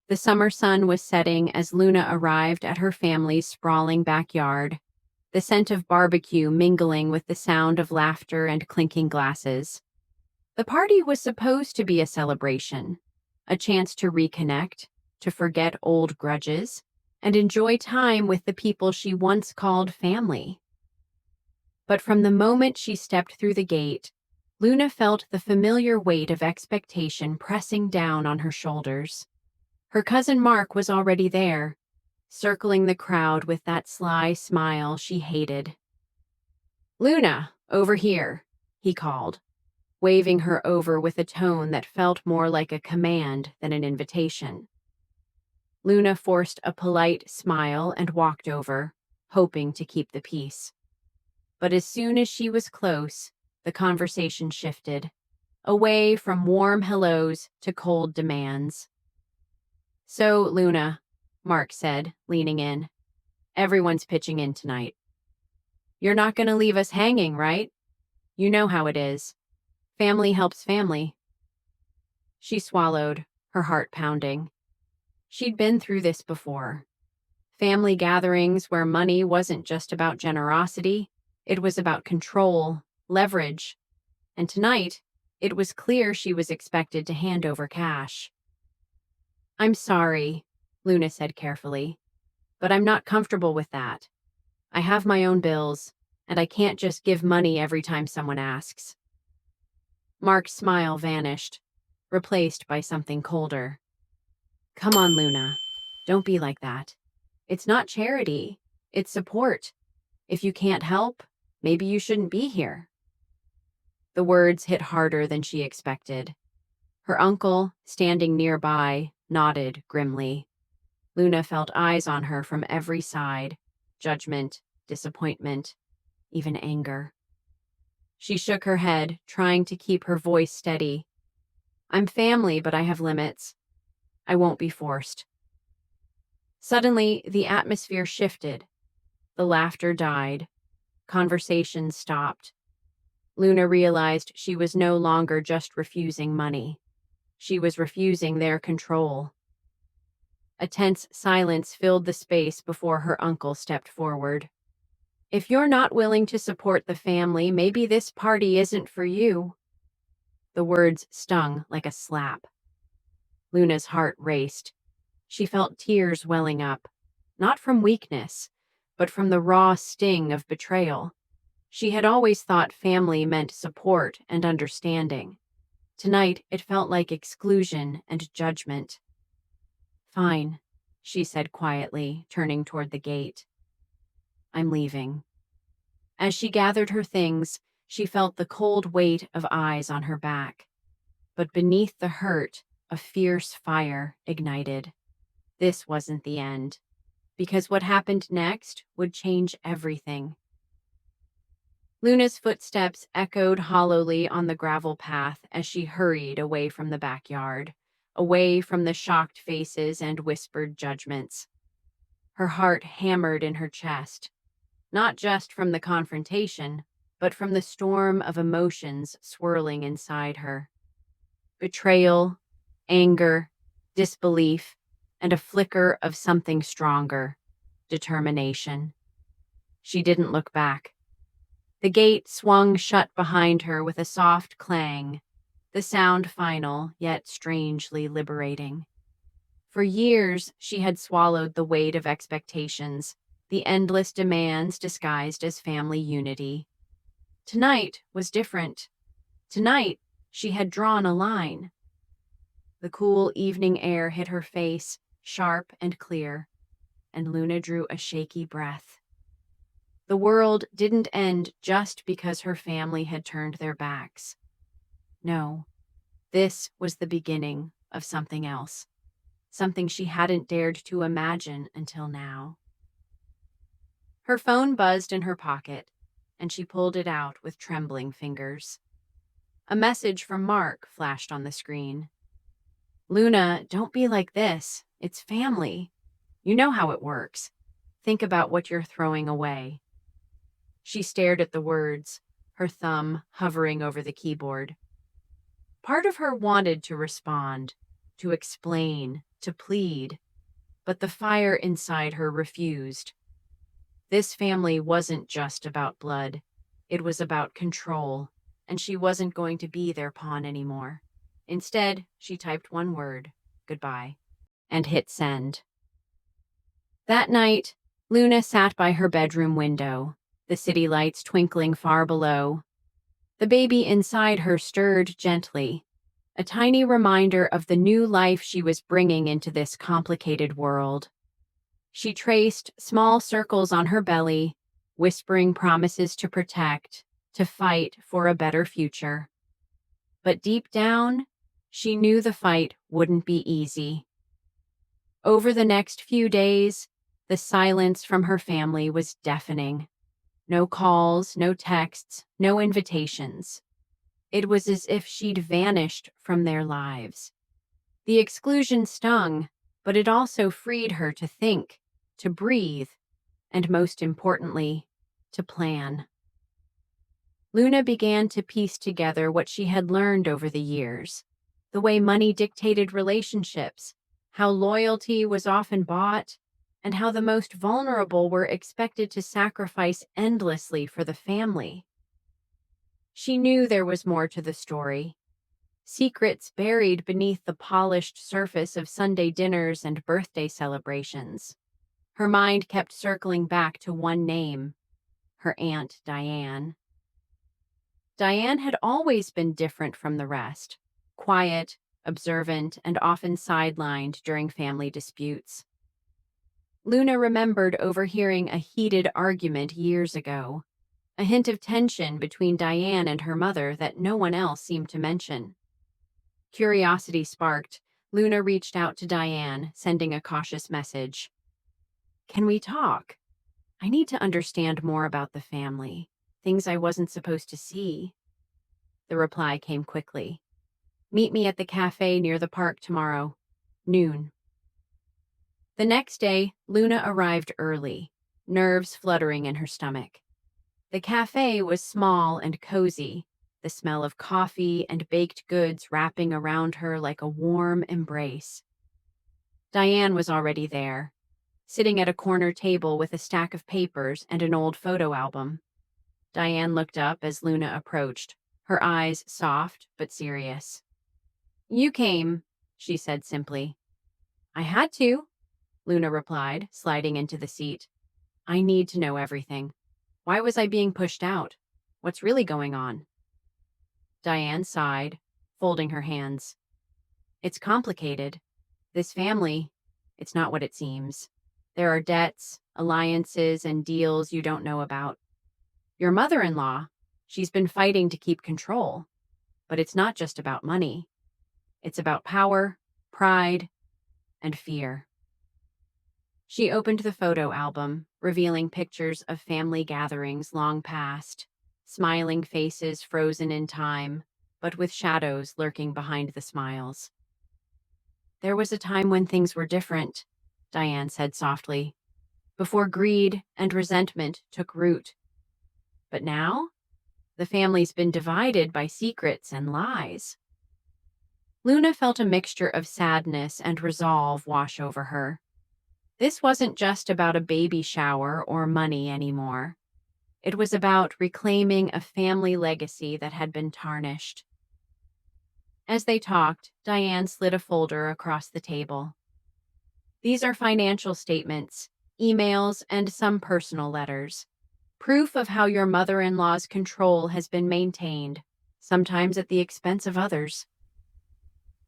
The summer sun was setting as Luna arrived at her family's sprawling backyard, the scent of barbecue mingling with the sound of laughter and clinking glasses. The party was supposed to be a celebration, a chance to reconnect, to forget old grudges, and enjoy time with the people she once called family. But from the moment she stepped through the gate, Luna felt the familiar weight of expectation pressing down on her shoulders. Her cousin Mark was already there, circling the crowd with that sly smile she hated. "Luna, over here," he called, waving her over with a tone that felt more like a command than an invitation. Luna forced a polite smile and walked over, hoping to keep the peace. But as soon as she was close, the conversation shifted, away from warm hellos to cold demands. "So, Luna," Mark said, leaning in, "everyone's pitching in tonight. You're not going to leave us hanging, right? You know how it is. Family helps family." She swallowed, her heart pounding. She'd been through this before. Family gatherings where money wasn't just about generosity, it was about control, leverage. And tonight, it was clear she was expected to hand over cash. "I'm sorry," Luna said carefully, "but I'm not comfortable with that. I have my own bills, and I can't just give money every time someone asks." Mark's smile vanished, replaced by something colder. "Come on, Luna. Don't be like that. It's not charity. It's support. If you can't help, maybe you shouldn't be here." The words hit harder than she expected. Her uncle, standing nearby, nodded grimly. Luna felt eyes on her from every side, judgment, disappointment, even anger. She shook her head, trying to keep her voice steady. "I'm family, but I have limits. I won't be forced." Suddenly, the atmosphere shifted. The laughter died. Conversation stopped. Luna realized she was no longer just refusing money. She was refusing their control. A tense silence filled the space before her uncle stepped forward. "If you're not willing to support the family, maybe this party isn't for you." The words stung like a slap. Luna's heart raced. She felt tears welling up, not from weakness, but from the raw sting of betrayal. She had always thought family meant support and understanding. Tonight, it felt like exclusion and judgment. "Fine," she said quietly, turning toward the gate. "I'm leaving." As she gathered her things, she felt the cold weight of eyes on her back. But beneath the hurt, a fierce fire ignited. This wasn't the end, because what happened next would change everything. Luna's footsteps echoed hollowly on the gravel path as she hurried away from the backyard, away from the shocked faces and whispered judgments. Her heart hammered in her chest, not just from the confrontation, but from the storm of emotions swirling inside her. Betrayal, anger, disbelief, and a flicker of something stronger, determination. She didn't look back. The gate swung shut behind her with a soft clang, the sound final, yet strangely liberating. For years, she had swallowed the weight of expectations, the endless demands disguised as family unity. Tonight was different. Tonight, she had drawn a line. The cool evening air hit her face, sharp and clear, and Luna drew a shaky breath. The world didn't end just because her family had turned their backs. No, this was the beginning of something else, something she hadn't dared to imagine until now. Her phone buzzed in her pocket, and she pulled it out with trembling fingers. A message from Mark flashed on the screen. "Luna, don't be like this. It's family. You know how it works. Think about what you're throwing away." She stared at the words, her thumb hovering over the keyboard. Part of her wanted to respond, to explain, to plead, but the fire inside her refused. This family wasn't just about blood. It was about control, and she wasn't going to be their pawn anymore. Instead, she typed one word, goodbye, and hit send. That night, Luna sat by her bedroom window, the city lights twinkling far below. The baby inside her stirred gently, a tiny reminder of the new life she was bringing into this complicated world. She traced small circles on her belly, whispering promises to protect, to fight for a better future. But deep down, she knew the fight wouldn't be easy. Over the next few days, the silence from her family was deafening. No calls, no texts, no invitations. It was as if she'd vanished from their lives. The exclusion stung, but it also freed her to think, to breathe, and most importantly, to plan. Luna began to piece together what she had learned over the years, the way money dictated relationships, how loyalty was often bought, and how the most vulnerable were expected to sacrifice endlessly for the family. She knew there was more to the story. Secrets buried beneath the polished surface of Sunday dinners and birthday celebrations. Her mind kept circling back to one name, her Aunt Diane. Diane had always been different from the rest, quiet, observant, and often sidelined during family disputes. Luna remembered overhearing a heated argument years ago, a hint of tension between Diane and her mother that no one else seemed to mention. Curiosity sparked, Luna reached out to Diane, sending a cautious message. "Can we talk? I need to understand more about the family, things I wasn't supposed to see." The reply came quickly. "Meet me at the cafe near the park tomorrow, noon." The next day, Luna arrived early, nerves fluttering in her stomach. The cafe was small and cozy, the smell of coffee and baked goods wrapping around her like a warm embrace. Diane was already there, sitting at a corner table with a stack of papers and an old photo album. Diane looked up as Luna approached, her eyes soft but serious. "You came," she said simply. "I had to," Luna replied, sliding into the seat. "I need to know everything. Why was I being pushed out? What's really going on?" Diane sighed, folding her hands. "It's complicated. This family, it's not what it seems. There are debts, alliances, and deals you don't know about. Your mother-in-law, she's been fighting to keep control. But it's not just about money. It's about power, pride, and fear." She opened the photo album, revealing pictures of family gatherings long past, smiling faces frozen in time, but with shadows lurking behind the smiles. "There was a time when things were different," Diane said softly, "before greed and resentment took root. But now, the family's been divided by secrets and lies." Luna felt a mixture of sadness and resolve wash over her. This wasn't just about a baby shower or money anymore. It was about reclaiming a family legacy that had been tarnished. As they talked, Diane slid a folder across the table. "These are financial statements, emails, and some personal letters. Proof of how your mother-in-law's control has been maintained, sometimes at the expense of others."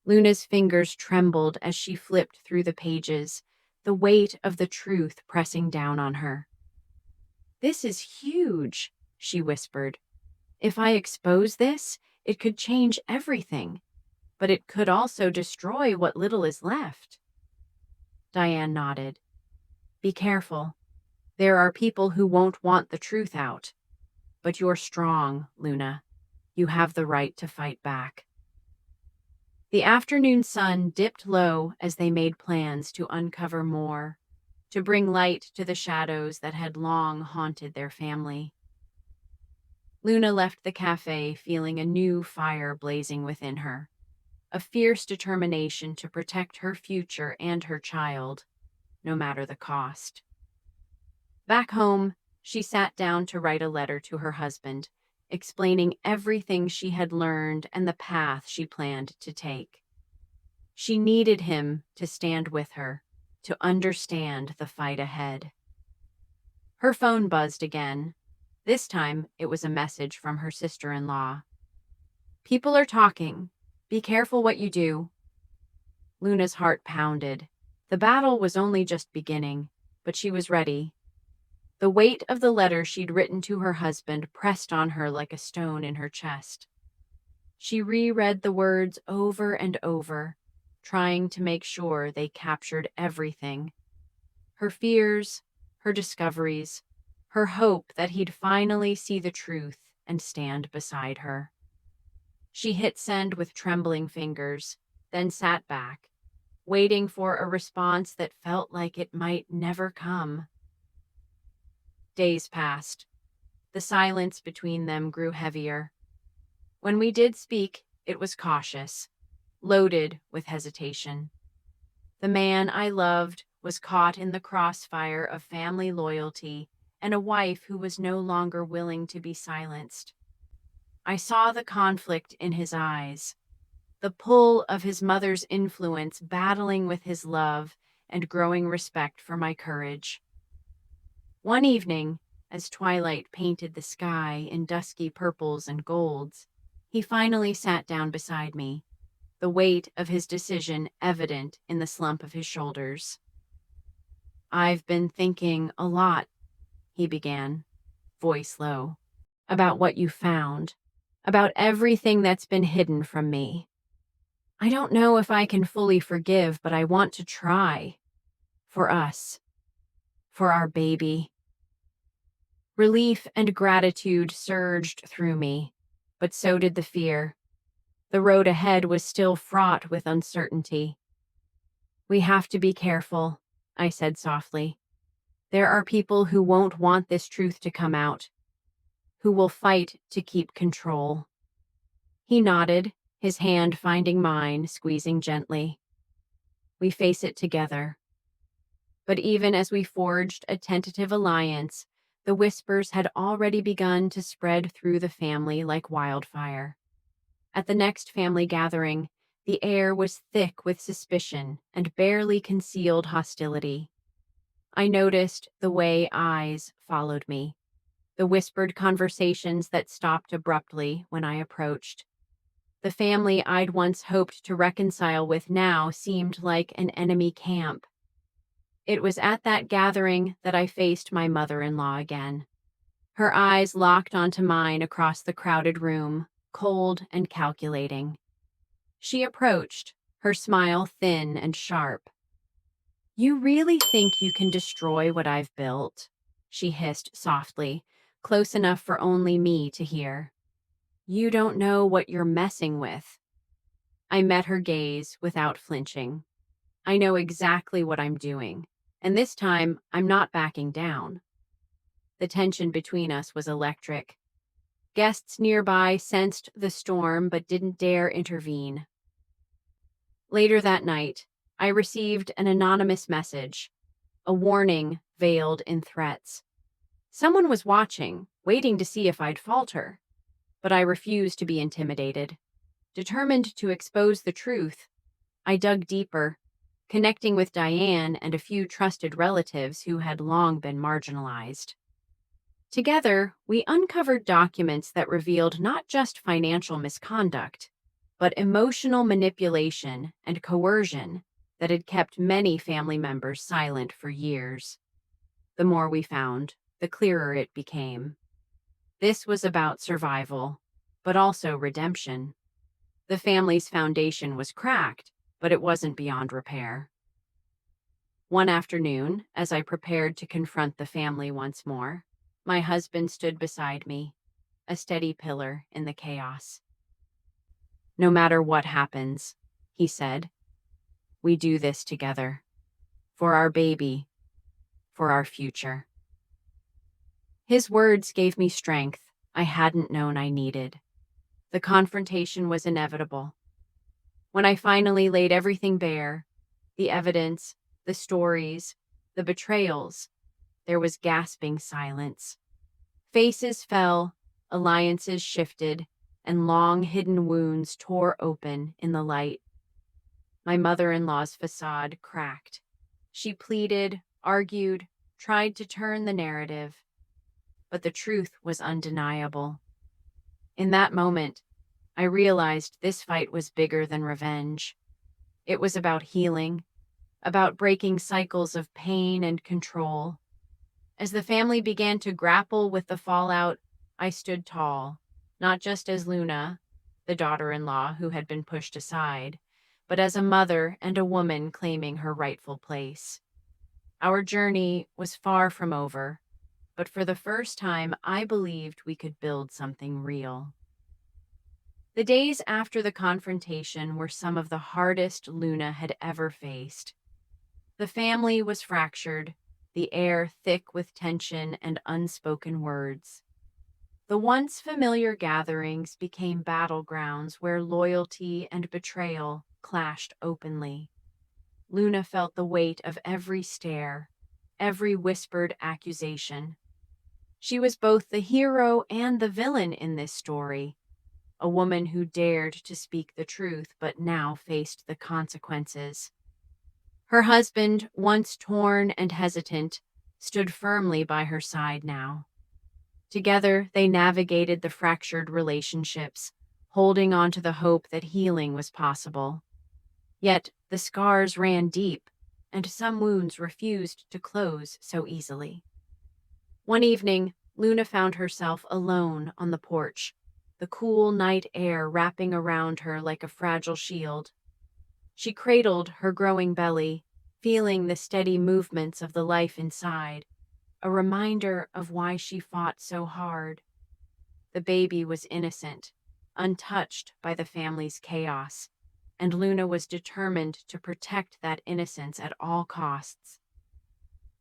Luna's fingers trembled as she flipped through the pages, the weight of the truth pressing down on her. "This is huge," she whispered. "If I expose this, it could change everything, but it could also destroy what little is left." Diane nodded. "Be careful. There are people who won't want the truth out. But you're strong, Luna. You have the right to fight back." The afternoon sun dipped low as they made plans to uncover more, to bring light to the shadows that had long haunted their family. Luna left the cafe feeling a new fire blazing within her. a fierce determination to protect her future and her child, no matter the cost. Back home, she sat down to write a letter to her husband, explaining everything she had learned and the path she planned to take. She needed him to stand with her, to understand the fight ahead. Her phone buzzed again. This time, it was a message from her sister-in-law. "People are talking. Be careful what you do." Luna's heart pounded. The battle was only just beginning, but she was ready. The weight of the letter she'd written to her husband pressed on her like a stone in her chest. She reread the words over and over, trying to make sure they captured everything. Her fears, her discoveries, her hope that he'd finally see the truth and stand beside her. She hit send with trembling fingers, then sat back, waiting for a response that felt like it might never come. Days passed. The silence between them grew heavier. When we did speak, it was cautious, loaded with hesitation. The man I loved was caught in the crossfire of family loyalty and a wife who was no longer willing to be silenced. I saw the conflict in his eyes, the pull of his mother's influence battling with his love and growing respect for my courage. One evening, as twilight painted the sky in dusky purples and golds, he finally sat down beside me, the weight of his decision evident in the slump of his shoulders. "I've been thinking a lot," he began, voice low, "about what you found, about everything that's been hidden from me. I don't know if I can fully forgive, but I want to try. For us. For our baby." Relief and gratitude surged through me, but so did the fear. The road ahead was still fraught with uncertainty. "We have to be careful," I said softly. "There are people who won't want this truth to come out, who will fight to keep control." He nodded, his hand finding mine, squeezing gently. "We face it together." But even as we forged a tentative alliance, the whispers had already begun to spread through the family like wildfire. At the next family gathering, the air was thick with suspicion and barely concealed hostility. I noticed the way eyes followed me, the whispered conversations that stopped abruptly when I approached. The family I'd once hoped to reconcile with now seemed like an enemy camp. It was at that gathering that I faced my mother-in-law again. Her eyes locked onto mine across the crowded room, cold and calculating. She approached, her smile thin and sharp. "You really think you can destroy what I've built?" she hissed softly, close enough for only me to hear. "You don't know what you're messing with." I met her gaze without flinching. "I know exactly what I'm doing, and this time I'm not backing down." The tension between us was electric. Guests nearby sensed the storm but didn't dare intervene. Later that night, I received an anonymous message, a warning veiled in threats. Someone was watching, waiting to see if I'd falter. But I refused to be intimidated. Determined to expose the truth, I dug deeper, connecting with Diane and a few trusted relatives who had long been marginalized. Together, we uncovered documents that revealed not just financial misconduct, but emotional manipulation and coercion that had kept many family members silent for years. The more we found, the clearer it became. This was about survival, but also redemption. The family's foundation was cracked, but it wasn't beyond repair. One afternoon, as I prepared to confront the family once more, my husband stood beside me, a steady pillar in the chaos. "No matter what happens," he said, "we do this together. For our baby, for our future." His words gave me strength I hadn't known I needed. The confrontation was inevitable. When I finally laid everything bare, the evidence, the stories, the betrayals, there was gasping silence. Faces fell, alliances shifted, and long hidden wounds tore open in the light. My mother-in-law's facade cracked. She pleaded, argued, tried to turn the narrative, but the truth was undeniable. In that moment, I realized this fight was bigger than revenge. It was about healing, about breaking cycles of pain and control. As the family began to grapple with the fallout, I stood tall, not just as Luna, the daughter-in-law who had been pushed aside, but as a mother and a woman claiming her rightful place. Our journey was far from over, but for the first time, I believed we could build something real. The days after the confrontation were some of the hardest Luna had ever faced. The family was fractured, the air thick with tension and unspoken words. The once familiar gatherings became battlegrounds where loyalty and betrayal clashed openly. Luna felt the weight of every stare, every whispered accusation. She was both the hero and the villain in this story, a woman who dared to speak the truth but now faced the consequences. Her husband, once torn and hesitant, stood firmly by her side now. Together, they navigated the fractured relationships, holding on to the hope that healing was possible. Yet, the scars ran deep, and some wounds refused to close so easily. One evening, Luna found herself alone on the porch, the cool night air wrapping around her like a fragile shield. She cradled her growing belly, feeling the steady movements of the life inside, a reminder of why she fought so hard. The baby was innocent, untouched by the family's chaos, and Luna was determined to protect that innocence at all costs.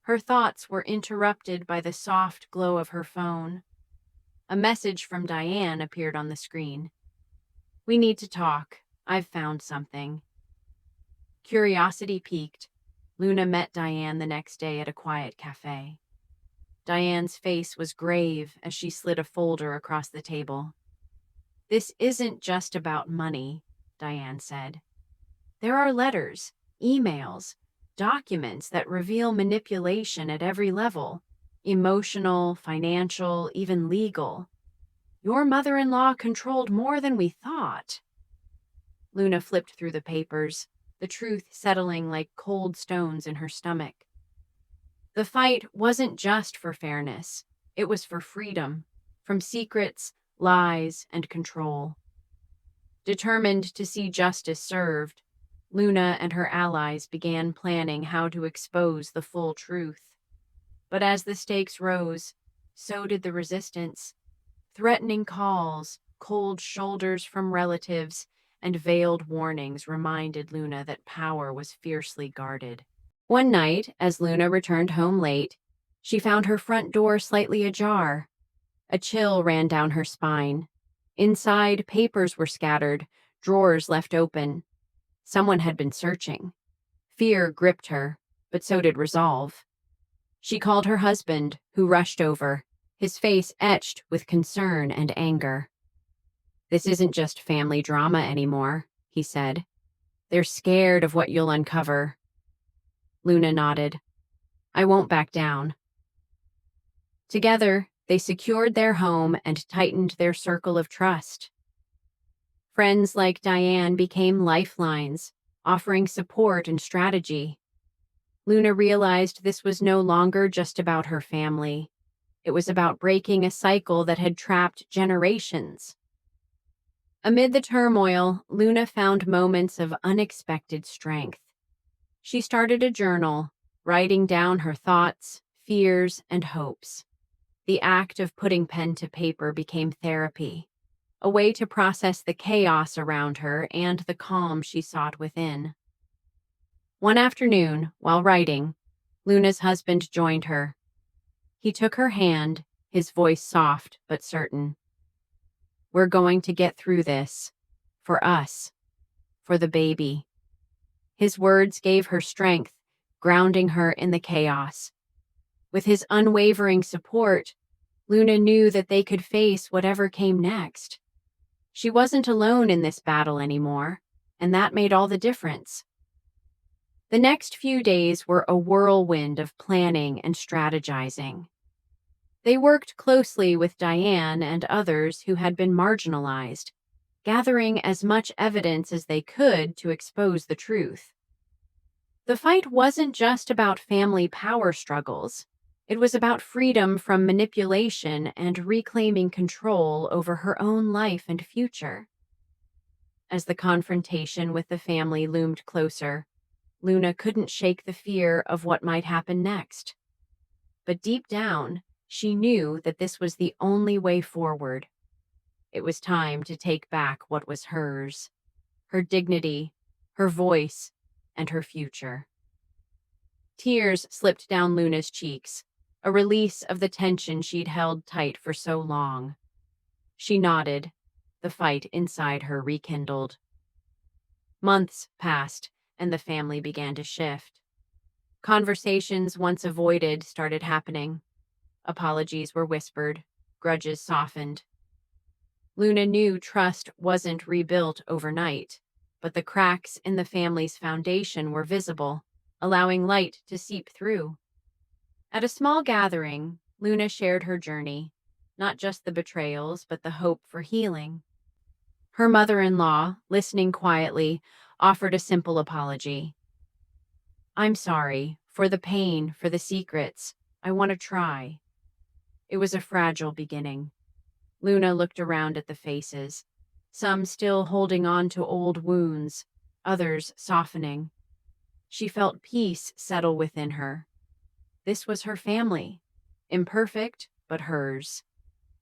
Her thoughts were interrupted by the soft glow of her phone. A message from Diane appeared on the screen. "We need to talk. I've found something." Curiosity piqued, Luna met Diane the next day at a quiet cafe. Diane's face was grave as she slid a folder across the table. "This isn't just about money," Diane said. "There are letters, emails, documents that reveal manipulation at every level, emotional, financial, even legal. Your mother-in-law controlled more than we thought." Luna flipped through the papers, the truth settling like cold stones in her stomach. The fight wasn't just for fairness. It was for freedom, from secrets, lies, and control. Determined to see justice served, Luna and her allies began planning how to expose the full truth. But as the stakes rose, so did the resistance. Threatening calls, cold shoulders from relatives, and veiled warnings reminded Luna that power was fiercely guarded. One night, as Luna returned home late, she found her front door slightly ajar. A chill ran down her spine. Inside, papers were scattered, drawers left open. Someone had been searching. Fear gripped her, but so did resolve. She called her husband, who rushed over, his face etched with concern and anger. "This isn't just family drama anymore," he said. "They're scared of what you'll uncover." Luna nodded. "I won't back down." Together, they secured their home and tightened their circle of trust. Friends like Diane became lifelines, offering support and strategy. Luna realized this was no longer just about her family. It was about breaking a cycle that had trapped generations. Amid the turmoil, Luna found moments of unexpected strength. She started a journal, writing down her thoughts, fears, and hopes. The act of putting pen to paper became therapy, a way to process the chaos around her and the calm she sought within. One afternoon, while writing, Luna's husband joined her. He took her hand, his voice soft but certain. "We're going to get through this. For us. for the baby. His words gave her strength, grounding her in the chaos. With his unwavering support, Luna knew that they could face whatever came next. She wasn't alone in this battle anymore, and that made all the difference. The next few days were a whirlwind of planning and strategizing. They worked closely with Diane and others who had been marginalized, gathering as much evidence as they could to expose the truth. The fight wasn't just about family power struggles. It was about freedom from manipulation and reclaiming control over her own life and future. As the confrontation with the family loomed closer, Luna couldn't shake the fear of what might happen next. But deep down, she knew that this was the only way forward. It was time to take back what was hers, her dignity, her voice, and her future. Tears slipped down Luna's cheeks, a release of the tension she'd held tight for so long. She nodded, the fight inside her rekindled. Months passed, and the family began to shift. Conversations once avoided started happening. Apologies were whispered, grudges softened. Luna knew trust wasn't rebuilt overnight, but the cracks in the family's foundation were visible, allowing light to seep through. At a small gathering, Luna shared her journey, not just the betrayals, but the hope for healing. Her mother-in-law, listening quietly, offered a simple apology. "I'm sorry, for the pain, for the secrets. I want to try." It was a fragile beginning. Luna looked around at the faces, some still holding on to old wounds, others softening. She felt peace settle within her. This was her family, imperfect, but hers,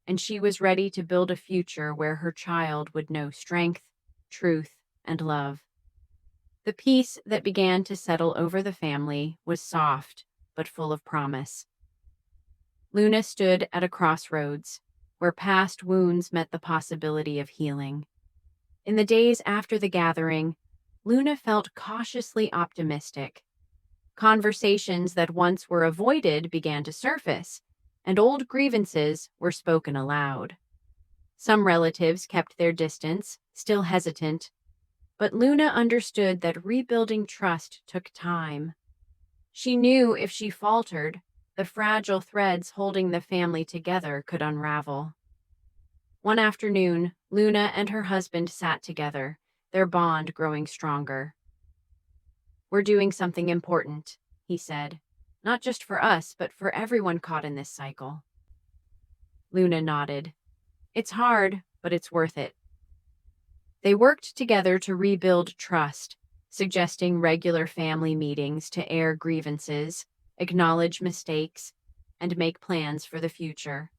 and she was ready to build a future where her child would know strength, truth, and love. The peace that began to settle over the family was soft, but full of promise. Luna stood at a crossroads, where past wounds met the possibility of healing. In the days after the gathering, Luna felt cautiously optimistic. Conversations that once were avoided began to surface, and old grievances were spoken aloud. Some relatives kept their distance, still hesitant, but Luna understood that rebuilding trust took time. She knew if she faltered, the fragile threads holding the family together could unravel. One afternoon, Luna and her husband sat together, their bond growing stronger. "We're doing something important," he said, "not just for us, but for everyone caught in this cycle." Luna nodded. "It's hard, but it's worth it." They worked together to rebuild trust, suggesting regular family meetings to air grievances, acknowledge mistakes, and make plans for the future.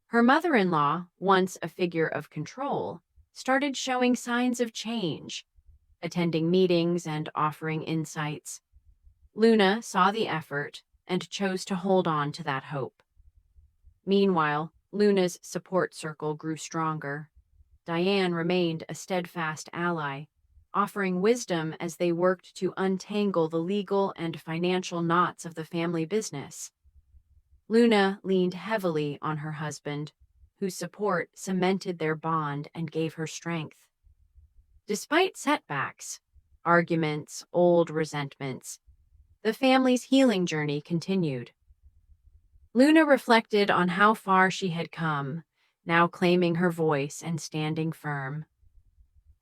Her mother-in-law, once a figure of control, started showing signs of change, attending meetings and offering insights. Luna saw the effort and chose to hold on to that hope. Meanwhile, Luna's support circle grew stronger. Diane remained a steadfast ally, offering wisdom as they worked to untangle the legal and financial knots of the family business. Luna leaned heavily on her husband, whose support cemented their bond and gave her strength. Despite setbacks, arguments, old resentments, the family's healing journey continued. Luna reflected on how far she had come, now claiming her voice and standing firm.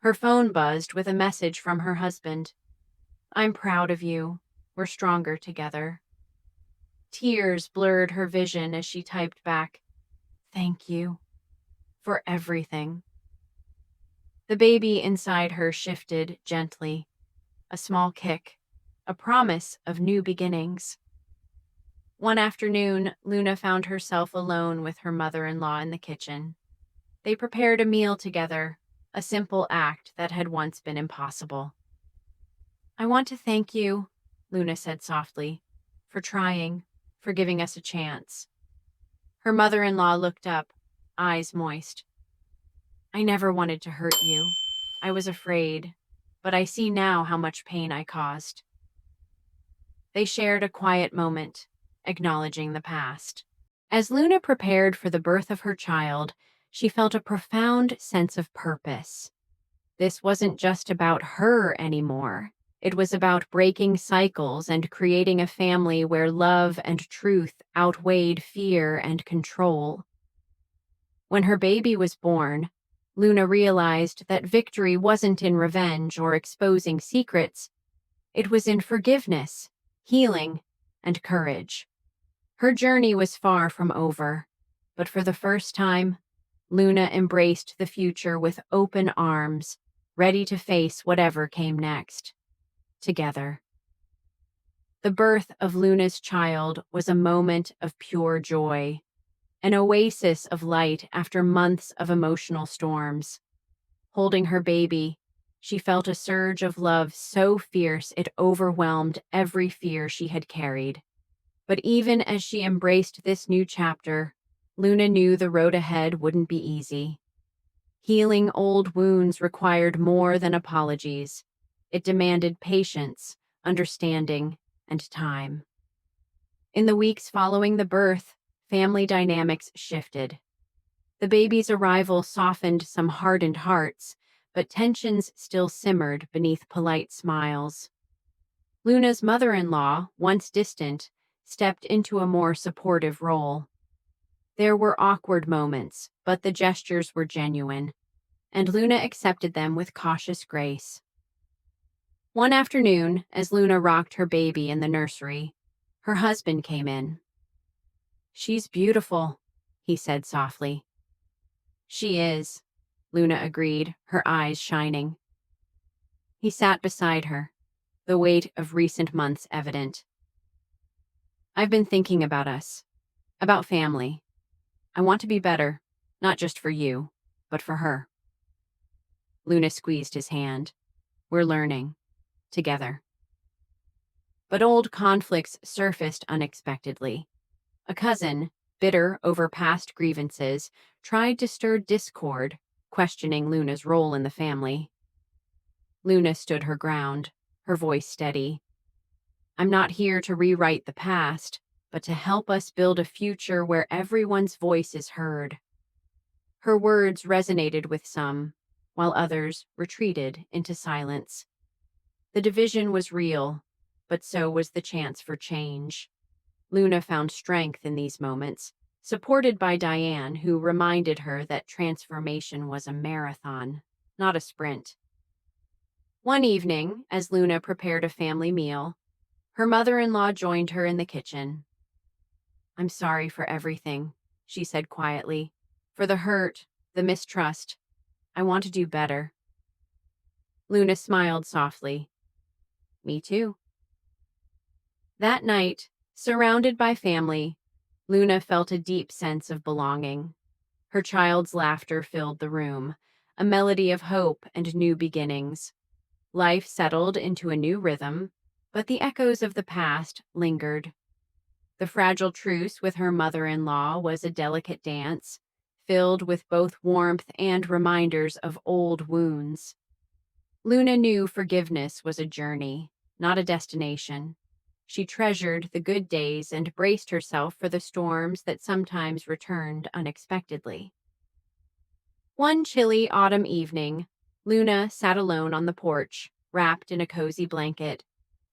Her phone buzzed with a message from her husband. "I'm proud of you. We're stronger together." Tears blurred her vision as she typed back, "Thank you for everything." The baby inside her shifted gently, a small kick, a promise of new beginnings. One afternoon, Luna found herself alone with her mother-in-law in the kitchen. They prepared a meal together, a simple act that had once been impossible. "I want to thank you," Luna said softly, "for trying, for giving us a chance." Her mother-in-law looked up, eyes moist. "I never wanted to hurt you. I was afraid." but I see now how much pain I caused. They shared a quiet moment, acknowledging the past. As Luna prepared for the birth of her child, she felt a profound sense of purpose. This wasn't just about her anymore. It was about breaking cycles and creating a family where love and truth outweighed fear and control. When her baby was born, Luna realized that victory wasn't in revenge or exposing secrets. It was in forgiveness, healing, and courage. Her journey was far from over, but for the first time, Luna embraced the future with open arms, ready to face whatever came next. Together. The birth of Luna's child was a moment of pure joy, an oasis of light after months of emotional storms. Holding her baby, she felt a surge of love so fierce it overwhelmed every fear she had carried. But even as she embraced this new chapter, Luna knew the road ahead wouldn't be easy. Healing old wounds required more than apologies. It demanded patience, understanding, and time. In the weeks following the birth, family dynamics shifted. The baby's arrival softened some hardened hearts, but tensions still simmered beneath polite smiles. Luna's mother-in-law, once distant, stepped into a more supportive role. There were awkward moments, but the gestures were genuine, and Luna accepted them with cautious grace. One afternoon, as Luna rocked her baby in the nursery, her husband came in. "She's beautiful," he said softly. "She is," Luna agreed, her eyes shining. He sat beside her, the weight of recent months evident. "I've been thinking about us, about family. I want to be better, not just for you, but for her." Luna squeezed his hand. "We're learning. Together." But old conflicts surfaced unexpectedly. A cousin, bitter over past grievances, tried to stir discord, questioning Luna's role in the family. Luna stood her ground, her voice steady. "I'm not here to rewrite the past, but to help us build a future where everyone's voice is heard." Her words resonated with some, while others retreated into silence. The division was real, but so was the chance for change. Luna found strength in these moments, supported by Diane, who reminded her that transformation was a marathon, not a sprint. One evening, as Luna prepared a family meal, her mother-in-law joined her in the kitchen. "I'm sorry for everything," she said quietly. "For the hurt, the mistrust. I want to do better." Luna smiled softly. "Me too." That night, surrounded by family, Luna felt a deep sense of belonging. Her child's laughter filled the room, a melody of hope and new beginnings. Life settled into a new rhythm, but the echoes of the past lingered. The fragile truce with her mother-in-law was a delicate dance, filled with both warmth and reminders of old wounds. Luna knew forgiveness was a journey, not a destination. She treasured the good days and braced herself for the storms that sometimes returned unexpectedly. One chilly autumn evening, Luna sat alone on the porch, wrapped in a cozy blanket,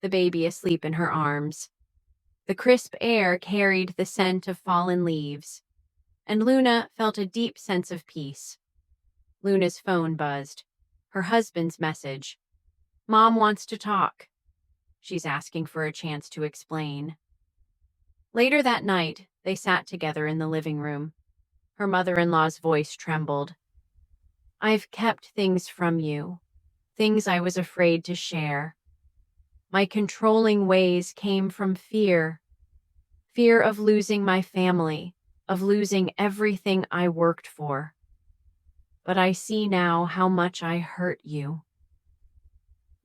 the baby asleep in her arms. The crisp air carried the scent of fallen leaves, and Luna felt a deep sense of peace. Luna's phone buzzed. Her husband's message. "Mom wants to talk." She's asking for a chance to explain. Later that night, they sat together in the living room. Her mother-in-law's voice trembled. "I've kept things from you, things I was afraid to share. My controlling ways came from fear of losing my family, of losing everything I worked for. But I see now how much I hurt you."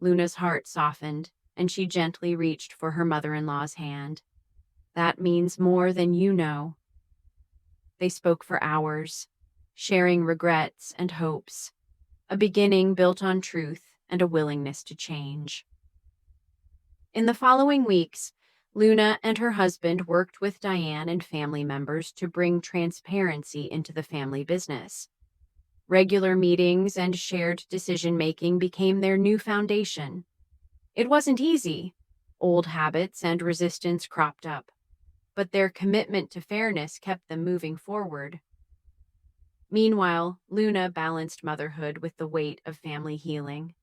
Luna's heart softened, and she gently reached for her mother-in-law's hand. "That means more than you know." They spoke for hours, sharing regrets and hopes, a beginning built on truth and a willingness to change. In the following weeks, Luna and her husband worked with Diane and family members to bring transparency into the family business. Regular meetings and shared decision-making became their new foundation. It wasn't easy. Old habits and resistance cropped up, but their commitment to fairness kept them moving forward. Meanwhile, Luna balanced motherhood with the weight of family healing.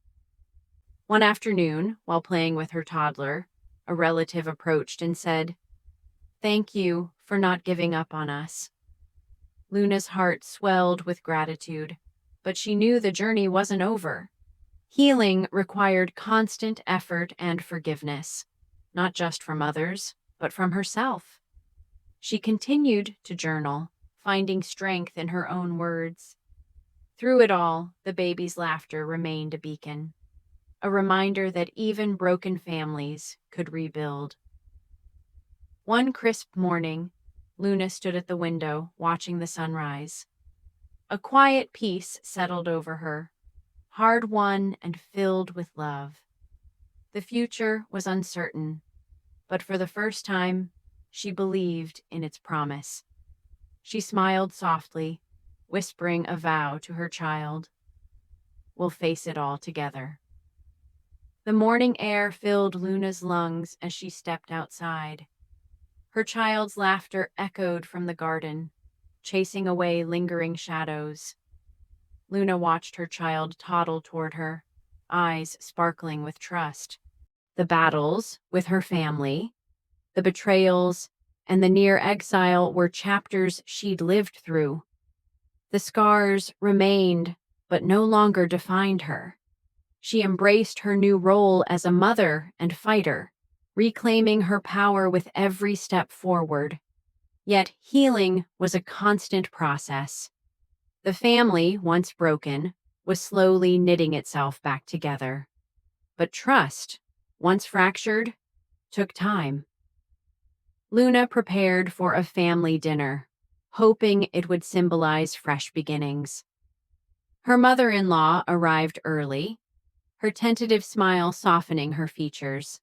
One afternoon, while playing with her toddler, a relative approached and said, "Thank you for not giving up on us." Luna's heart swelled with gratitude, but she knew the journey wasn't over. Healing required constant effort and forgiveness, not just from others, but from herself. She continued to journal, finding strength in her own words. Through it all, the baby's laughter remained a beacon, a reminder that even broken families could rebuild. One crisp morning, Luna stood at the window, watching the sunrise. A quiet peace settled over her, hard-won and filled with love. The future was uncertain, but for the first time, she believed in its promise. She smiled softly, whispering a vow to her child. "We'll face it all together." The morning air filled Luna's lungs as she stepped outside. Her child's laughter echoed from the garden, chasing away lingering shadows. Luna watched her child toddle toward her, eyes sparkling with trust. The battles with her family, the betrayals, and the near exile were chapters she'd lived through. The scars remained, but no longer defined her. She embraced her new role as a mother and fighter, reclaiming her power with every step forward. Yet healing was a constant process. The family, once broken, was slowly knitting itself back together. But trust, once fractured, took time. Luna prepared for a family dinner, hoping it would symbolize fresh beginnings. Her mother-in-law arrived early, her tentative smile softening her features.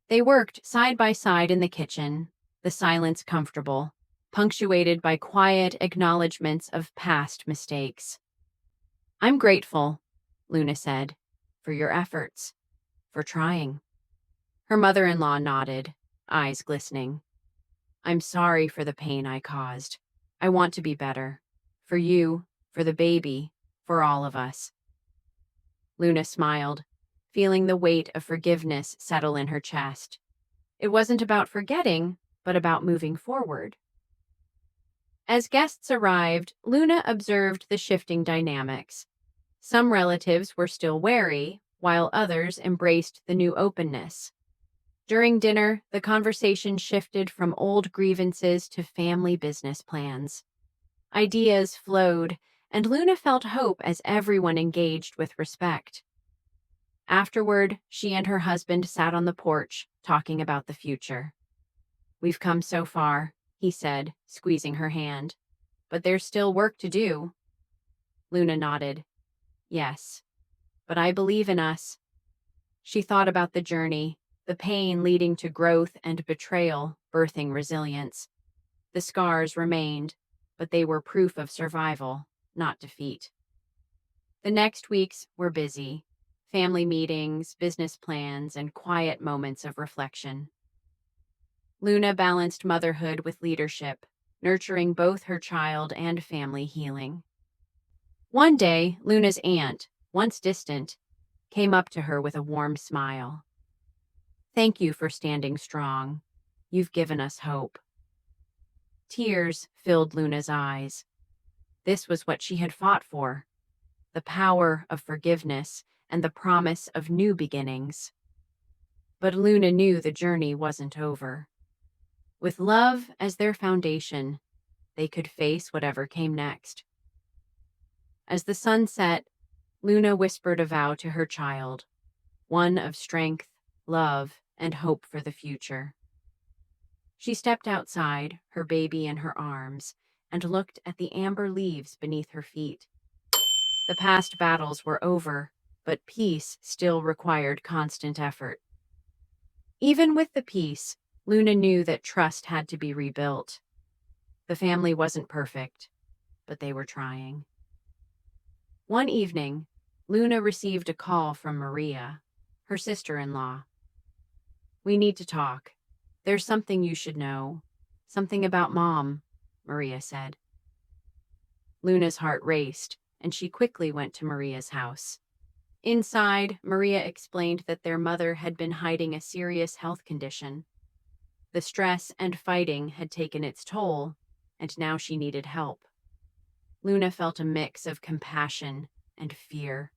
They worked side by side in the kitchen, the silence comfortable, punctuated by quiet acknowledgments of past mistakes. "I'm grateful," Luna said, "for your efforts, for trying." Her mother-in-law nodded, eyes glistening. "I'm sorry for the pain I caused. I want to be better. For you, for the baby, for all of us." Luna smiled, feeling the weight of forgiveness settle in her chest. It wasn't about forgetting, but about moving forward. As guests arrived, Luna observed the shifting dynamics. Some relatives were still wary, while others embraced the new openness. During dinner, the conversation shifted from old grievances to family business plans. Ideas flowed, and Luna felt hope as everyone engaged with respect. Afterward, she and her husband sat on the porch, talking about the future. "We've come so far," he said, squeezing her hand. "But there's still work to do." Luna nodded. "Yes, but I believe in us." She thought about the journey, the pain leading to growth and betrayal, birthing resilience. The scars remained, but they were proof of survival, not defeat. The next weeks were busy. Family meetings, business plans, and quiet moments of reflection. Luna balanced motherhood with leadership, nurturing both her child and family healing. One day, Luna's aunt, once distant, came up to her with a warm smile. "Thank you for standing strong. You've given us hope." Tears filled Luna's eyes. This was what she had fought for: the power of forgiveness and the promise of new beginnings. But Luna knew the journey wasn't over. With love as their foundation, they could face whatever came next. As the sun set, Luna whispered a vow to her child, one of strength, love, and hope for the future. She stepped outside, her baby in her arms, and looked at the amber leaves beneath her feet. The past battles were over, but peace still required constant effort. Even with the peace, Luna knew that trust had to be rebuilt. The family wasn't perfect, but they were trying. One evening, Luna received a call from Maria, her sister-in-law. "We need to talk. There's something you should know. Something about Mom," Maria said. Luna's heart raced, and she quickly went to Maria's house. Inside, Maria explained that their mother had been hiding a serious health condition. The stress and fighting had taken its toll, and now she needed help. Luna felt a mix of compassion and fear.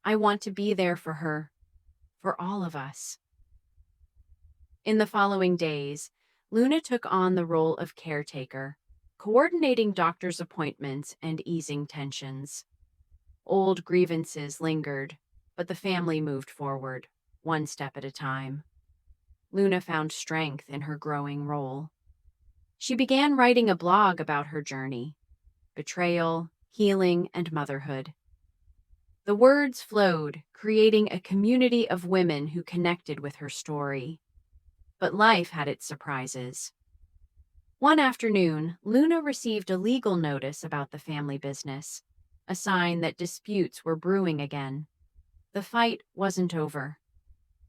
"I want to be there for her, for all of us." In the following days, Luna took on the role of caretaker, coordinating doctor's appointments and easing tensions. Old grievances lingered, but the family moved forward, one step at a time. Luna found strength in her growing role. She began writing a blog about her journey: betrayal, healing, and motherhood. The words flowed, creating a community of women who connected with her story. But life had its surprises. One afternoon, Luna received a legal notice about the family business, a sign that disputes were brewing again. The fight wasn't over.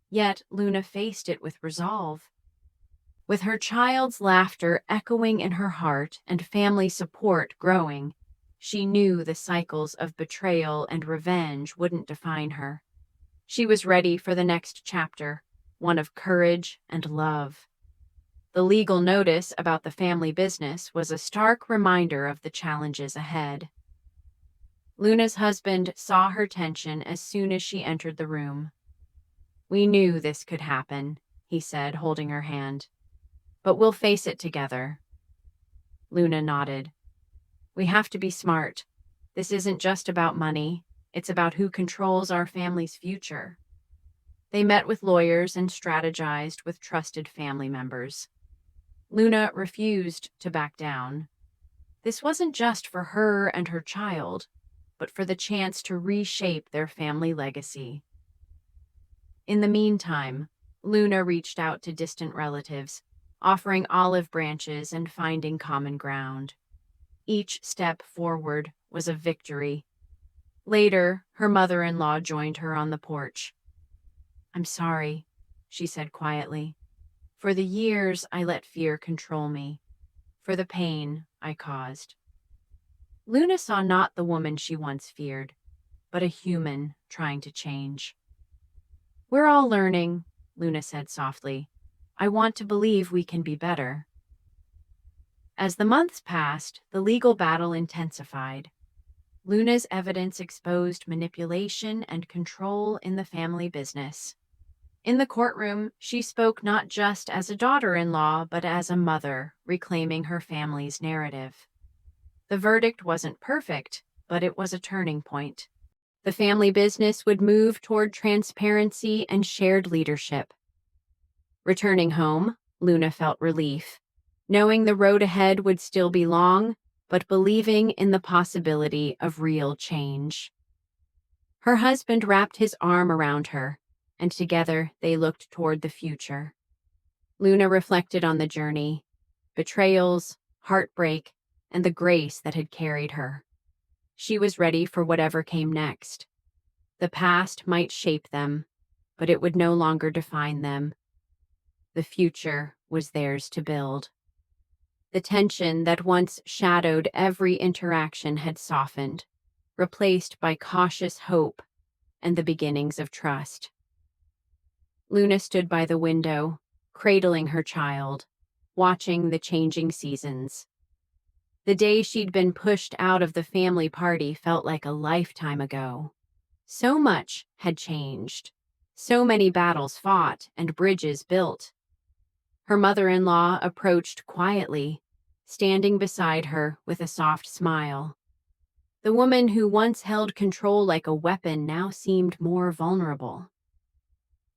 Yet Luna faced it with resolve. With her child's laughter echoing in her heart and family support growing, she knew the cycles of betrayal and revenge wouldn't define her. She was ready for the next chapter, one of courage and love. The legal notice about the family business was a stark reminder of the challenges ahead. Luna's husband saw her tension as soon as she entered the room. "We knew this could happen," he said, holding her hand. "But we'll face it together." Luna nodded. "We have to be smart. This isn't just about money. It's about who controls our family's future." They met with lawyers and strategized with trusted family members. Luna refused to back down. This wasn't just for her and her child, but for the chance to reshape their family legacy. In the meantime, Luna reached out to distant relatives, offering olive branches and finding common ground. Each step forward was a victory. Later, her mother-in-law joined her on the porch. "I'm sorry," she said quietly. "For the years I let fear control me, for the pain I caused." Luna saw not the woman she once feared, but a human trying to change. "We're all learning," Luna said softly. "I want to believe we can be better." As the months passed, the legal battle intensified. Luna's evidence exposed manipulation and control in the family business. In the courtroom, she spoke not just as a daughter-in-law, but as a mother, reclaiming her family's narrative. The verdict wasn't perfect, but it was a turning point. The family business would move toward transparency and shared leadership. Returning home, Luna felt relief, knowing the road ahead would still be long, but believing in the possibility of real change. Her husband wrapped his arm around her, and together they looked toward the future. Luna reflected on the journey, betrayals, heartbreak, and the grace that had carried her. She was ready for whatever came next. The past might shape them, but it would no longer define them. The future was theirs to build. The tension that once shadowed every interaction had softened, replaced by cautious hope and the beginnings of trust. Luna stood by the window, cradling her child, watching the changing seasons. The day she'd been pushed out of the family party felt like a lifetime ago. So much had changed. So many battles fought and bridges built. Her mother-in-law approached quietly, standing beside her with a soft smile. The woman who once held control like a weapon now seemed more vulnerable.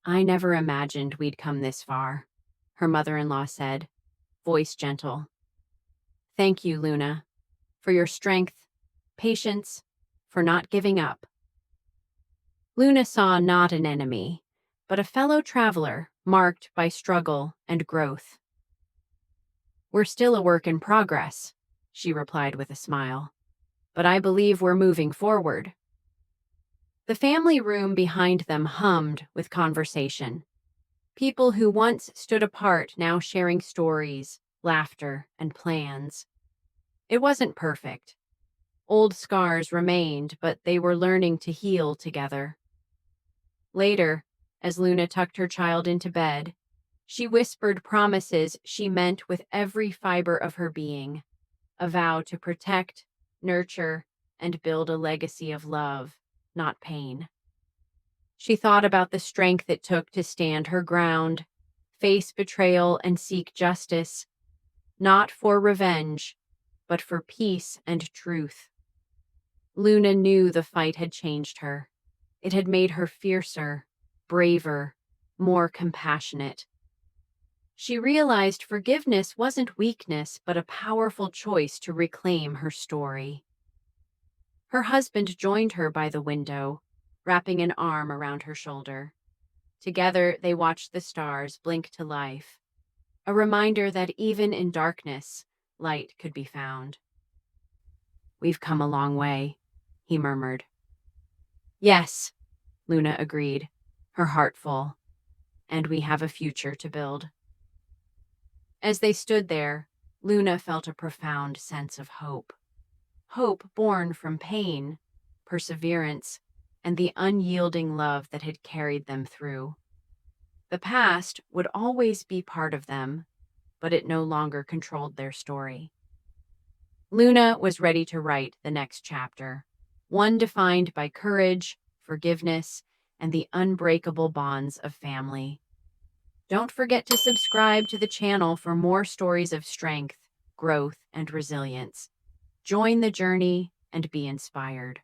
"I never imagined we'd come this far," her mother-in-law said, voice gentle. "Thank you, Luna, for your strength, patience, for not giving up." Luna saw not an enemy, but a fellow traveler marked by struggle and growth. "We're still a work in progress," she replied with a smile, "but I believe we're moving forward." The family room behind them hummed with conversation. People who once stood apart now sharing stories, laughter, and plans. It wasn't perfect. Old scars remained, but they were learning to heal together. Later, as Luna tucked her child into bed, she whispered promises she meant with every fiber of her being, a vow to protect, nurture, and build a legacy of love, not pain. She thought about the strength it took to stand her ground, face betrayal, and seek justice, not for revenge, but for peace and truth. Luna knew the fight had changed her. It had made her fiercer, braver, more compassionate. She realized forgiveness wasn't weakness, but a powerful choice to reclaim her story. Her husband joined her by the window, wrapping an arm around her shoulder. Together, they watched the stars blink to life, a reminder that even in darkness, light could be found. "We've come a long way," he murmured. "Yes," Luna agreed, her heart full, "and we have a future to build." As they stood there, Luna felt a profound sense of hope. Hope born from pain, perseverance, and the unyielding love that had carried them through. The past would always be part of them, but it no longer controlled their story. Luna was ready to write the next chapter, one defined by courage, forgiveness, and the unbreakable bonds of family. Don't forget to subscribe to the channel for more stories of strength, growth, and resilience. Join the journey and be inspired.